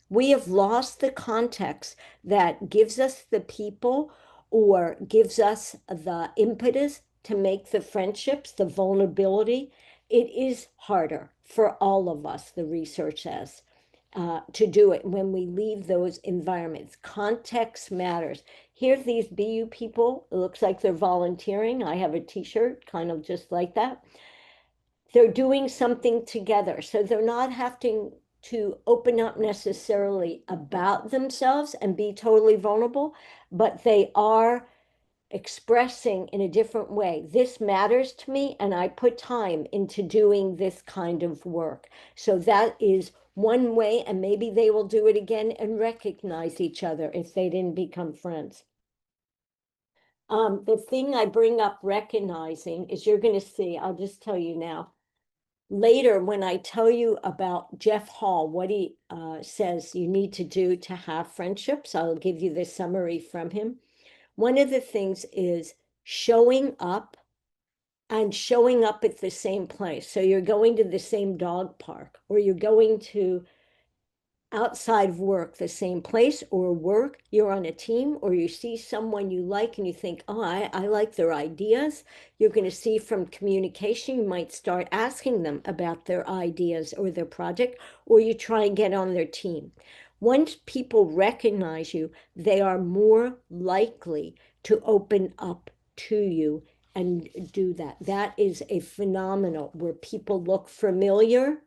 we have lost the context that gives us the people or gives us the impetus to make the friendships, the vulnerability. It is harder for all of us, the research says, to do it when we leave those environments. Context matters. Here, these BU people, it looks like they're volunteering. I have a t-shirt kind of just like that. They're doing something together. So they're not having to open up necessarily about themselves and be totally vulnerable, but they are expressing in a different way. This matters to me, and I put time into doing this kind of work. So that is one way, and maybe they will do it again and recognize each other if they didn't become friends. The thing I bring up recognizing is you're going to see, I'll just tell you now, later when I tell you about Jeff Hall, what he says you need to do to have friendships, I'll give you the summary from him. One of the things is showing up and showing up at the same place. So you're going to the same dog park, or you're going to outside of work, the same place or work, you're on a team, or you see someone you like and you think, oh, I like their ideas. You're going to see from communication, you might start asking them about their ideas or their project, or you try and get on their team. Once people recognize you, they are more likely to open up to you and do that. That is a phenomenal where people look familiar.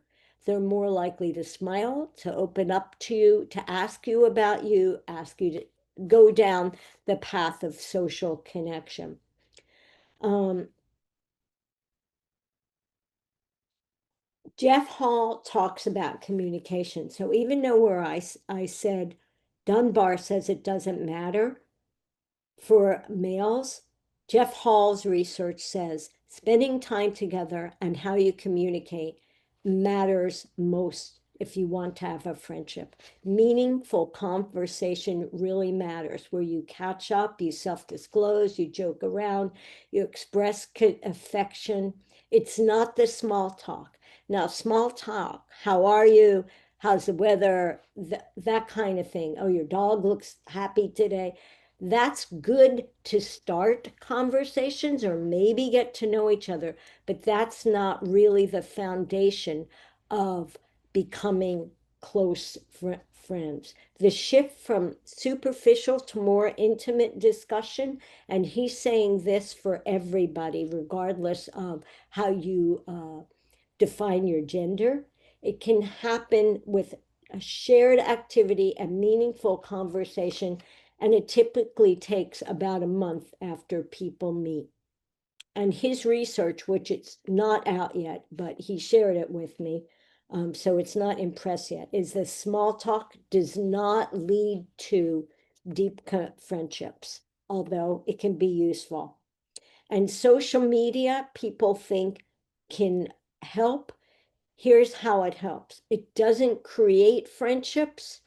They're more likely to smile, to open up to you, to ask you about you, ask you to go down the path of social connection. Jeff Hall talks about communication. So even though where I said Dunbar says it doesn't matter for males, Jeff Hall's research says spending time together and how you communicate matters most if you want to have a friendship. Meaningful conversation really matters, where you catch up, you self-disclose, you joke around, you express affection. It's not the small talk. Now, small talk, how are you? How's the weather? That kind of thing. Oh, your dog looks happy today. That's good to start conversations or maybe get to know each other, but that's not really the foundation of becoming close friends. The shift from superficial to more intimate discussion, and he's saying this for everybody, regardless of how you define your gender. It can happen with a shared activity and meaningful conversation, and it typically takes about a month after people meet. And his research, which it's not out yet, but he shared it with me, so it's not in press yet, is that small talk does not lead to deep friendships, although it can be useful. And social media, people think can help. Here's how it helps. It doesn't create friendships.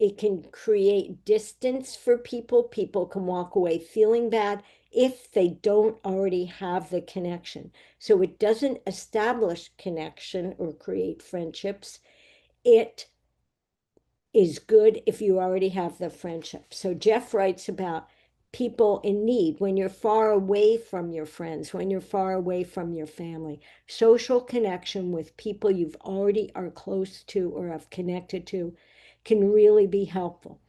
It can create distance for people. People can walk away feeling bad if they don't already have the connection. So it doesn't establish connection or create friendships. It is good if you already have the friendship. So Jeff writes about people in need when you're far away from your friends, when you're far away from your family. Social connection with people you've already are close to or have connected to can really be helpful.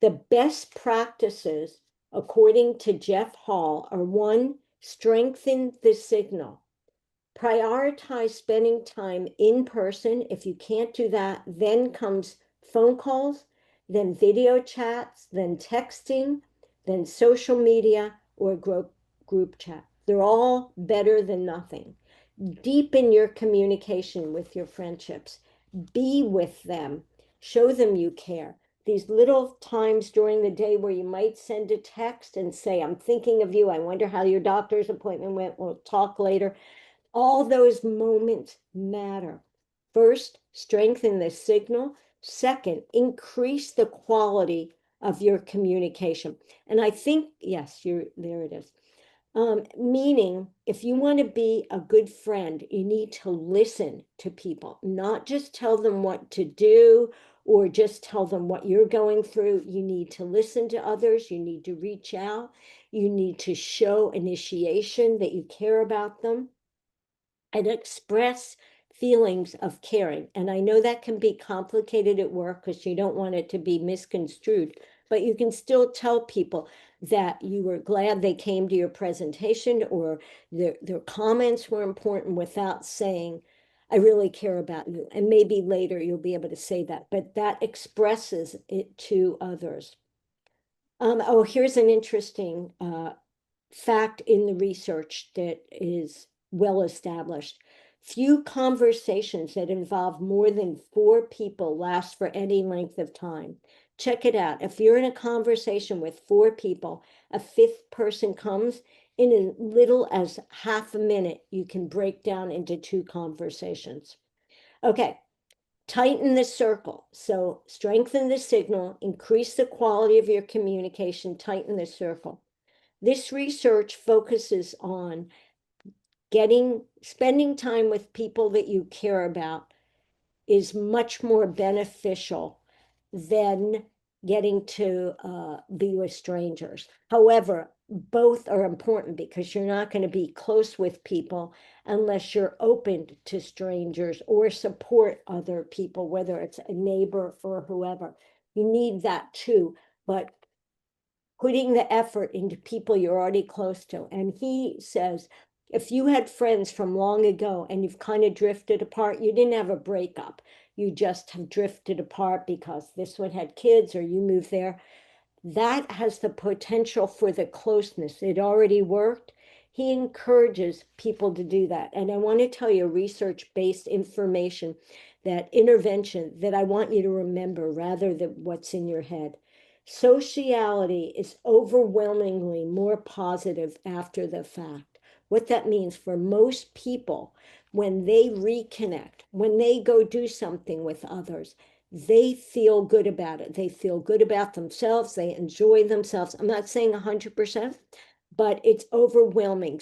The best practices, according to Jeff Hall, are one, Strengthen the signal. Prioritize spending time in person. If you can't do that, then comes phone calls, then video chats, then texting, then social media or group chat. They're all better than nothing. Deepen your communication with your friendships. Be with them. Show them you care. These little times during the day where you might send a text and say, I'm thinking of you. I wonder how your doctor's appointment went. We'll talk later. All those moments matter. First, strengthen the signal. Second, increase the quality of your communication. And I think, yes, there it is. Meaning, if you want to be a good friend, you need to listen to people, not just tell them what to do or just tell them what you're going through. You need to listen to others. You need to reach out. You need to show initiation that you care about them and express feelings of caring. And I know that can be complicated at work because you don't want it to be misconstrued, but you can still tell people that you were glad they came to your presentation or their comments were important without saying, I really care about you. And maybe later you'll be able to say that, but that expresses it to others. Oh, here's an interesting fact in the research that is well established. Few conversations that involve more than 4 people last for any length of time. Check it out. If you're in a conversation with 4 people, a fifth person comes, in as little as half a minute, you can break down into 2 conversations. Okay, tighten the circle. So strengthen the signal, increase the quality of your communication, tighten the circle. This research focuses on spending time with people that you care about is much more beneficial than getting to be with strangers. However, both are important because you're not going to be close with people unless you're open to strangers or support other people, whether it's a neighbor or whoever. You need that too, but putting the effort into people you're already close to. And he says, if you had friends from long ago and you've kind of drifted apart, you didn't have a breakup. You just have drifted apart because this one had kids or you moved there. That has the potential for the closeness. It already worked. He encourages people to do that. And I want to tell you research-based information, that intervention that I want you to remember rather than what's in your head. Sociality is overwhelmingly more positive after the fact. What that means for most people, when they reconnect, when they go do something with others, they feel good about it. They feel good about themselves. They enjoy themselves. I'm not saying 100%, but it's overwhelming.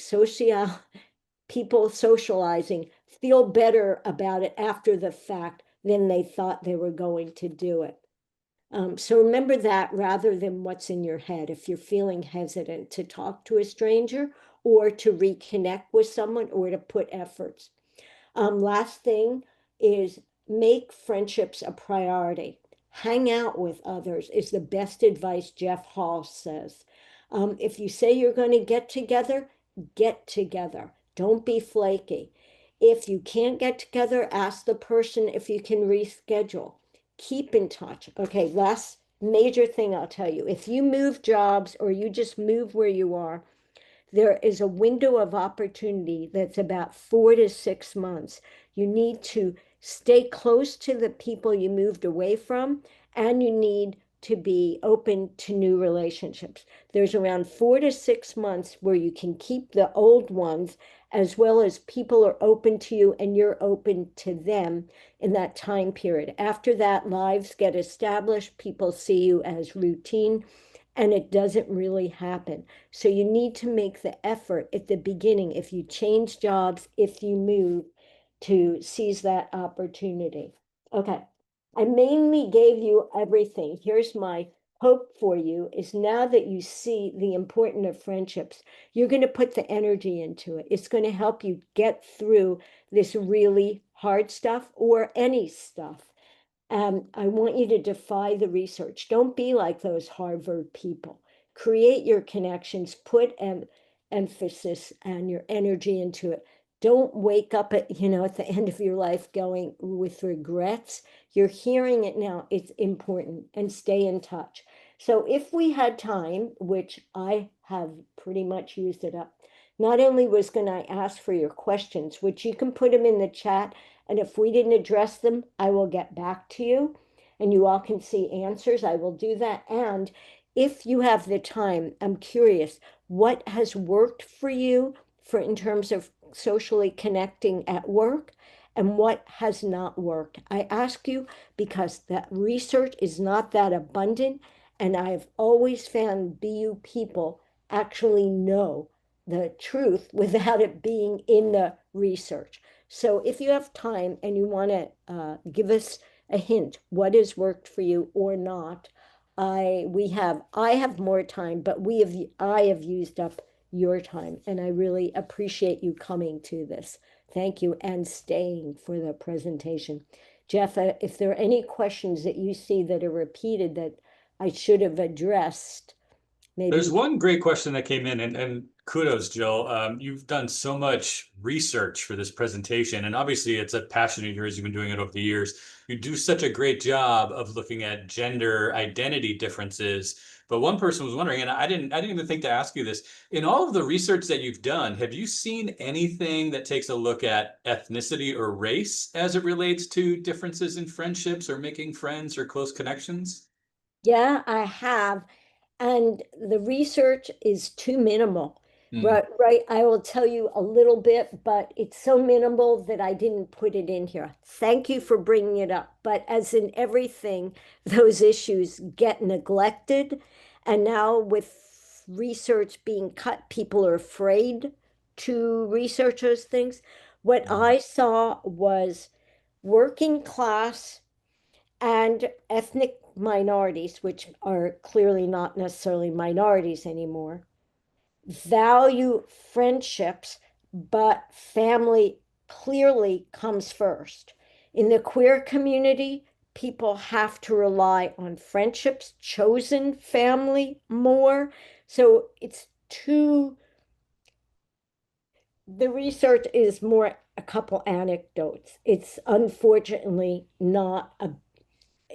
People socializing feel better about it after the fact than they thought they were going to do it. So remember that rather than what's in your head. If you're feeling hesitant to talk to a stranger or to reconnect with someone or to put efforts. Last thing is make friendships a priority. Hang out with others is the best advice Jeff Hall says. If you say you're going to get together. Don't be flaky. If you can't get together, ask the person if you can reschedule. Keep in touch. Okay, last major thing I'll tell you. If you move jobs or you just move where you are, there is a window of opportunity that's about 4 to 6 months. You need to stay close to the people you moved away from, and you need to be open to new relationships. There's around 4 to 6 months where you can keep the old ones, as well as people are open to you and you're open to them in that time period. After that, lives get established, people see you as routine, and it doesn't really happen. So you need to make the effort at the beginning, if you change jobs, if you move, to seize that opportunity. Okay, I mainly gave you everything. Here's my hope for you is now that you see the importance of friendships, you're going to put the energy into it. It's going to help you get through this really hard stuff or any stuff. I want you to defy the research. Don't be like those Harvard people. Create your connections, put emphasis and your energy into it. Don't wake up at, at the end of your life going with regrets. You're hearing it now. It's important, and stay in touch. So if we had time, which I have pretty much used it up, not only was going to ask for your questions, which you can put them in the chat, and if we didn't address them, I will get back to you and you all can see answers. I will do that. And if you have the time, I'm curious, what has worked for you for in terms of socially connecting at work and what has not worked? I ask you because that research is not that abundant, and I've always found BU people actually know the truth without it being in the research. So if you have time and you want to give us a hint, what has worked for you or not, I have more time, but I have used up your time, and I really appreciate you coming to this. Thank you, and staying for the presentation. Jeff, if there are any questions that you see that are repeated that I should have addressed, There's maybe. one great question that came in, and kudos, Jill. You've done so much research for this presentation, and obviously it's a passion of yours. You've been doing it over the years. You do such a great job of looking at gender identity differences. But one person was wondering, and I didn't even think to ask you this. In all of the research that you've done, have you seen anything that takes a look at ethnicity or race as it relates to differences in friendships or making friends or close connections? Yeah, I have. And the research is too minimal. Hmm. Right, right. I will tell you a little bit, but it's so minimal that I didn't put it in here. Thank you for bringing it up. But as in everything, those issues get neglected. And now with research being cut, people are afraid to research those things. What I saw was working class and ethnic minorities, which are clearly not necessarily minorities anymore, value friendships, but family clearly comes first. In the queer community, people have to rely on friendships, chosen family more. So it's too, the research is more a couple anecdotes. It's unfortunately not a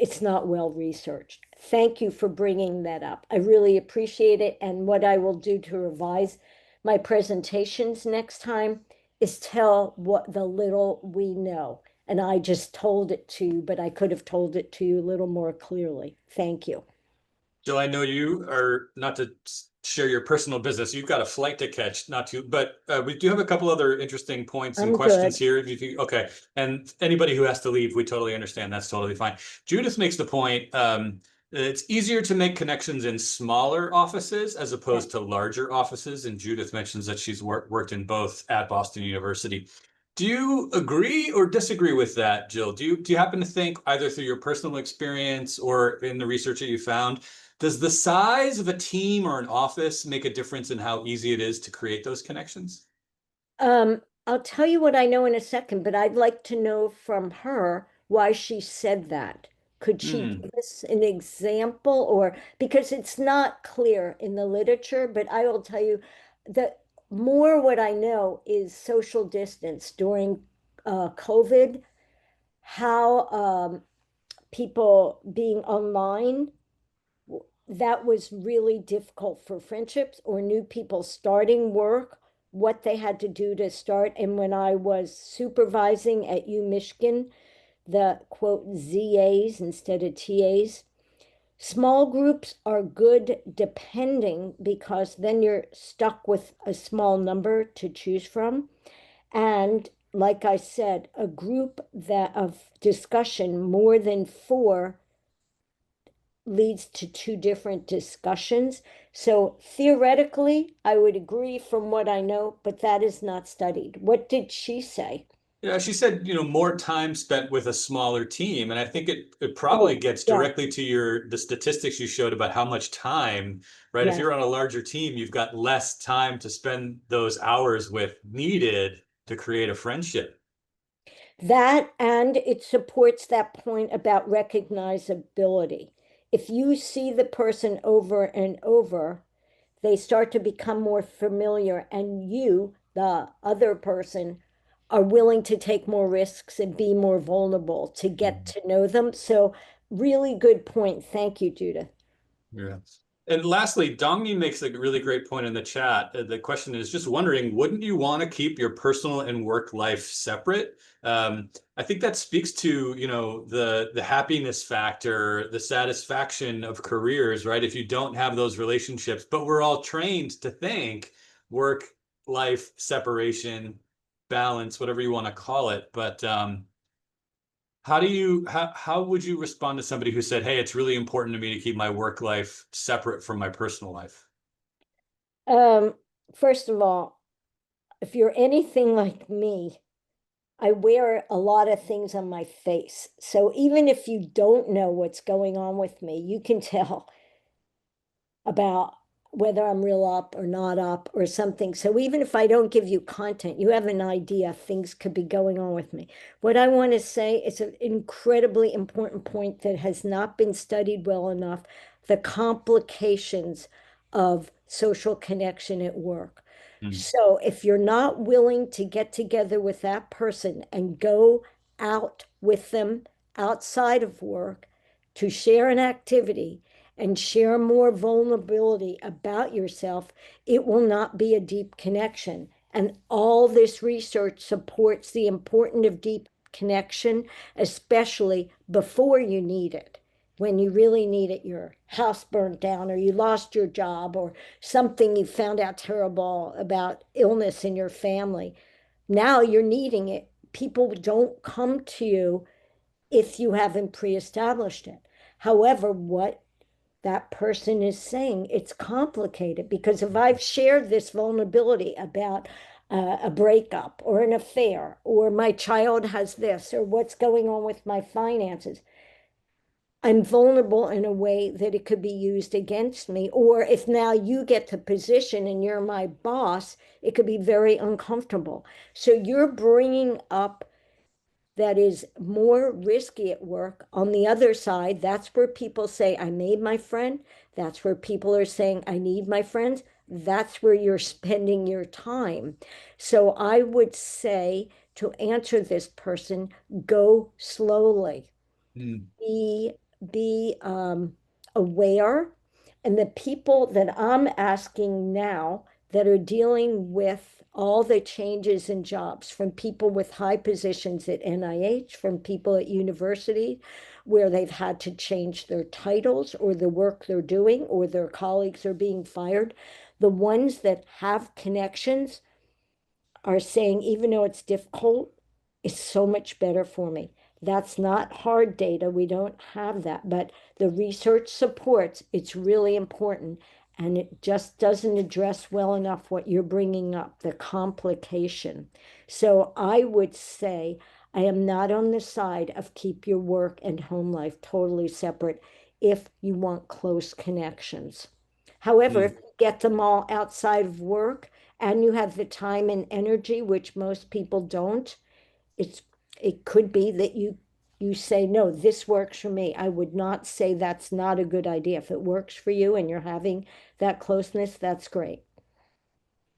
it's not well researched. Thank you for bringing that up. I really appreciate it. And what I will do to revise my presentations next time is tell what the little we know. And I just told it to you, but I could have told it to you a little more clearly. Thank you. Jill, I know you are not to share your personal business. You've got a flight to catch, not to, but we do have a couple other interesting points and I'm questions good. here. If you, okay. And anybody who has to leave, we totally understand. That's totally fine. Judith makes the point. It's easier to make connections in smaller offices as Yeah. opposed to larger offices. And Judith mentions that she's worked in both at Boston University. Do you agree or disagree with that, Jill? Do you happen to think, either through your personal experience or in the research that you found, does the size of a team or an office make a difference in how easy it is to create those connections? I'll tell you what I know in a second, but I'd like to know from her why she said that. Could she Hmm. give us an example, or because it's not clear in the literature, but I will tell you that more what I know is social distance during COVID, how people being online, that was really difficult for friendships or new people starting work, what they had to do to start. And when I was supervising at U Michigan, the quote ZAs instead of TAs, small groups are good depending because then you're stuck with a small number to choose from. And like I said, a group that of discussion more than four leads to two different discussions. So theoretically, I would agree from what I know, but that is not studied. What did she say? Yeah, she said, more time spent with a smaller team. And I think it probably Oh, gets yeah, directly to the statistics you showed about how much time, right? If yeah. you're on a larger team, you've got less time to spend those hours with needed to create a friendship. That and it supports that point about recognizability. If you see the person over and over, they start to become more familiar, and you, the other person, are willing to take more risks and be more vulnerable to get Mhm. to know them. So, really good point. Thank you, Judith. Yeah. And lastly, Domini makes a really great point in the chat. The question is just wondering, wouldn't you want to keep your personal and work life separate? I think that speaks to, the happiness factor, the satisfaction of careers, right? If you don't have those relationships, but we're all trained to think work life separation, balance, whatever you want to call it. But how would you respond to somebody who said, "Hey, it's really important to me to keep my work life separate from my personal life"? Um, First of all, if you're anything like me, I wear a lot of things on my face. So even if you don't know what's going on with me, you can tell about whether I'm real up or not up or something. So even if I don't give you content, you have an idea things could be going on with me. What I want to say is an incredibly important point that has not been studied well enough, the complications of social connection at work. Mm, So if you're not willing to get together with that person and go out with them outside of work to share an activity, and share more vulnerability about yourself, it will not be a deep connection. And all this research supports the importance of deep connection, especially before you need it. When you really need it, your house burned down, or you lost your job, or something you found out terrible about illness in your family. Now you're needing it. People don't come to you if you haven't pre-established it. However, what that person is saying, it's complicated, because if I've shared this vulnerability about a breakup or an affair, or my child has this, or what's going on with my finances, I'm vulnerable in a way that it could be used against me. Or if now you get the position and you're my boss, it could be very uncomfortable. So you're bringing up that is more risky at work. On the other side, that's where people say, I made my friend. That's where people are saying, I need my friends. That's where you're spending your time. So I would say, to answer this person, go slowly. mm, Be be aware. And the people that I'm asking now that are dealing with all the changes in jobs, from people with high positions at NIH, from people at university where they've had to change their titles or the work they're doing, or their colleagues are being fired, the ones that have connections are saying, even though it's difficult, it's so much better for me. That's not hard data. We don't have that, but the research supports it's really important. And it just doesn't address well enough what you're bringing up, the complication. So I would say I am not on the side of keep your work and home life totally separate if you want close connections. However, if mm. you get them all outside of work, and you have the time and energy, which most people don't, it's it could be that you say, no, this works for me. I would not say that's not a good idea. If it works for you and you're having that closeness, that's great.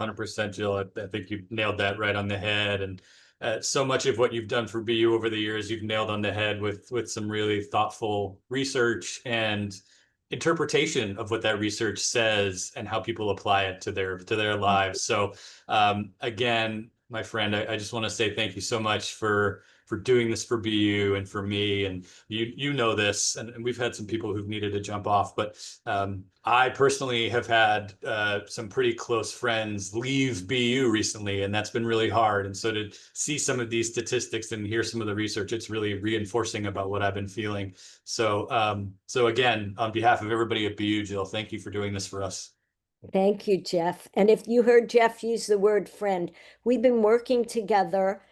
100%, Jill. I think you nailed that right on the head. And so much of what you've done for BU over the years, you've nailed on the head with some really thoughtful research and interpretation of what that research says and how people apply it to their lives. So again, my friend, I just want to say thank you so much for doing this for BU and for me. And you know this, and we've had some people who've needed to jump off, but I personally have had some pretty close friends leave BU recently, and that's been really hard. And so to see some of these statistics and hear some of the research, it's really reinforcing about what I've been feeling. So again, on behalf of everybody at BU, Jill, thank you for doing this for us. Thank you, Jeff. And if you heard Jeff use the word friend, we've been working together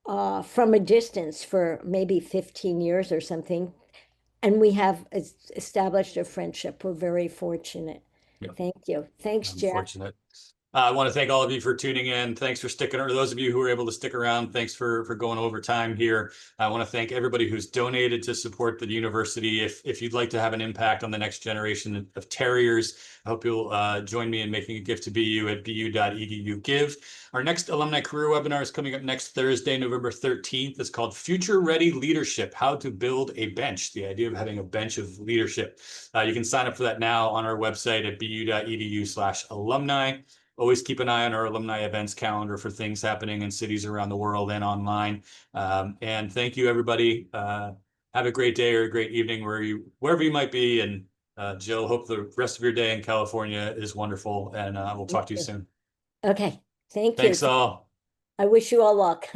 from a distance for maybe 15 years or something. And we have established a friendship. We're very fortunate. Yeah, Thank you. Thanks, I'm Jeff. fortunate. I want to thank all of you for tuning in. Thanks for sticking, or those of you who were able to stick around, thanks for going over time here. I want to thank everybody who's donated to support the university. If you'd like to have an impact on the next generation of terriers, I hope you'll join me in making a gift to BU at bu.edu/give. Our next alumni career webinar is coming up next Thursday, November 13th. It's called Future Ready Leadership, How to Build a Bench, the idea of having a bench of leadership. You can sign up for that now on our website at bu.edu/alumni. Always keep an eye on our alumni events calendar for things happening in cities around the world and online. And thank you, everybody. Have a great day or a great evening wherever you might be. And Jill, hope the rest of your day in California is wonderful. And we'll talk to you soon. Okay, thank you. Thanks all. I wish you all luck.